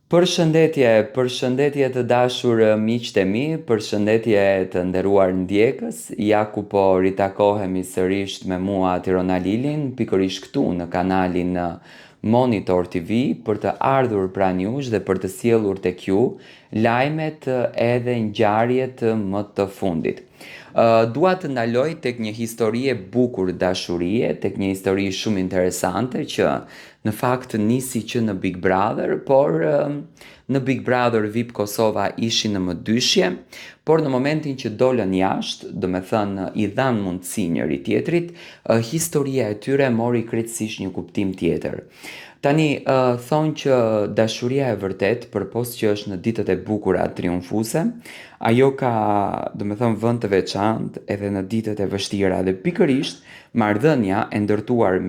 Përshëndetje të dashur miqtë e mi, përshëndetje të nderuar ndjekës. Ja ku po ritakohemi sërish me mua Tirona Lilin, pikërisht këtu në kanalin Monitor TV për të ardhur pranë jush dhe për të sjellur tek ju lajmet edhe ngjarjet më të fundit. Dua të ndaloj tek një histori e bukur dashurie, tek një histori shumë interesante që në fakt nisi që në Big Brother, por në Big Brother VIP Kosova ishin në mëdyshje, por në momentin që dolën jashtë, do me thënë i dhanë mundësi njëri tjetrit, historia e tyre mori krejtësisht një kuptim tjetër. Tani, thonë që dashuria e vërtet, përpos që është në ditët e bukura triumfuse, ajo ka, do me thënë, vend të veçantë edhe në ditët e vështira dhe pikërisht marrëdhënia e ndërtuar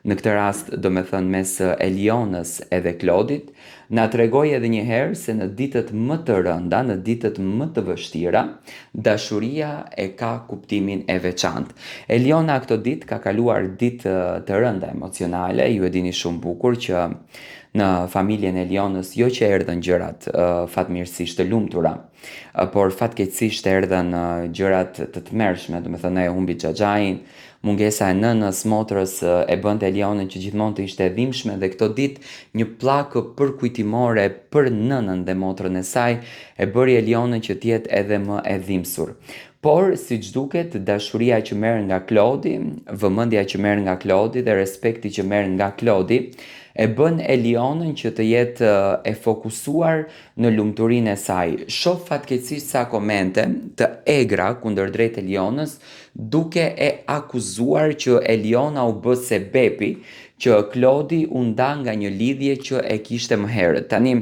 në këtë rast, do me thënë, mes Elionës edhe Klodit, na tregoj edhe një herë se në ditët më të rënda, në ditët më të vështira, dashuria e ka kuptimin e veçantë. Eliona këto ditë ka kaluar ditë të rënda emocionale, ju e dini shumë bukur që në familjen e Elionës jo që erdhën gjërat fatmirësisht të lumtura, por fatkeqësisht erdhën gjërat të tmerrshme, do me thënë e humbi xhaxhain, mungesa e nënës, motrës e bënte Elionën që gjithmonë të ishte e dhimbshme dhe këto ditë një pllakë përkujtimore për nënën dhe motrën e saj e bëri Elionën që të jetë edhe më e dhimbsur. Por, siç duket, dashuria që merr nga Klodi, vëmendja që merr nga Klodi dhe respekti që merr nga Klodi e bën Elionën që të jetë e fokusuar në lumturinë e saj. Shoh fatkeqësisht sa komente të egra kundërdrejt Elionës, duke e akuzuar që Eliona u bë sebepi që Klodi u nda nga një lidhje që e kishte më herët. Tani,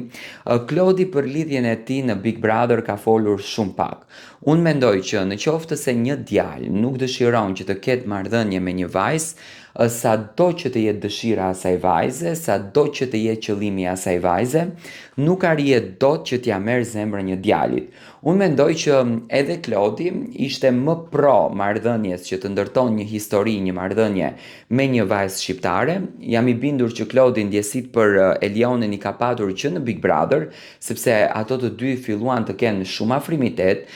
Klodi për lidhjen e tij në Big Brother ka folur shumë pak. Unë mendoj që në qoftë se një djalë nuk dëshiron që të ketë marrëdhënie me një vajzë, sa do që të jetë dëshira asaj vajze, sa do që të jetë qëllimi asaj vajze, nuk arrihet dot që t'ja merr zemrën një djalit. Unë mendoj që edhe Klodi ishte më pro marrëdhënies që të ndërton një histori, një marrëdhënie me një vajzë shqiptare. Jam i bindur që Klodi ndjesit për Elionën i ka patur që në Big Brother, sepse ato të dy filluan të kenë shumë afrimitet,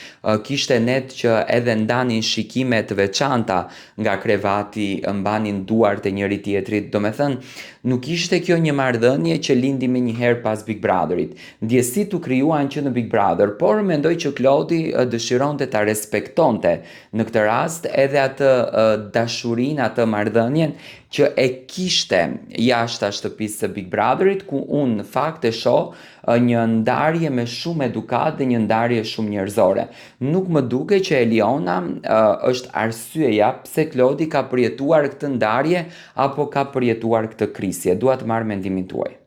kishte net që edhe ndanin shikime të veçanta nga krevati, mbanin duart e njëri tjetrit, do me thënë, nuk ishte kjo një marrëdhënie që lindi me njëherë pas Big Brotherit. Ndjesit u krijuan që në Big Brother, por mendoj që Klodi dëshironte ta respektonte në këtë rast edhe atë dashurinë, atë marrëdhënien që e kishte jashtë shtëpisë së Big Brotherit, ku unë në fakt e shoh një ndarje me shumë edukat dhe një ndarje shumë njerëzore. Nuk më duke që Eliona është arsyeja pse Klodi ka përjetuar këtë ndarje apo ka përjetuar këtë krisje. Dua të marr mendimin tuaj.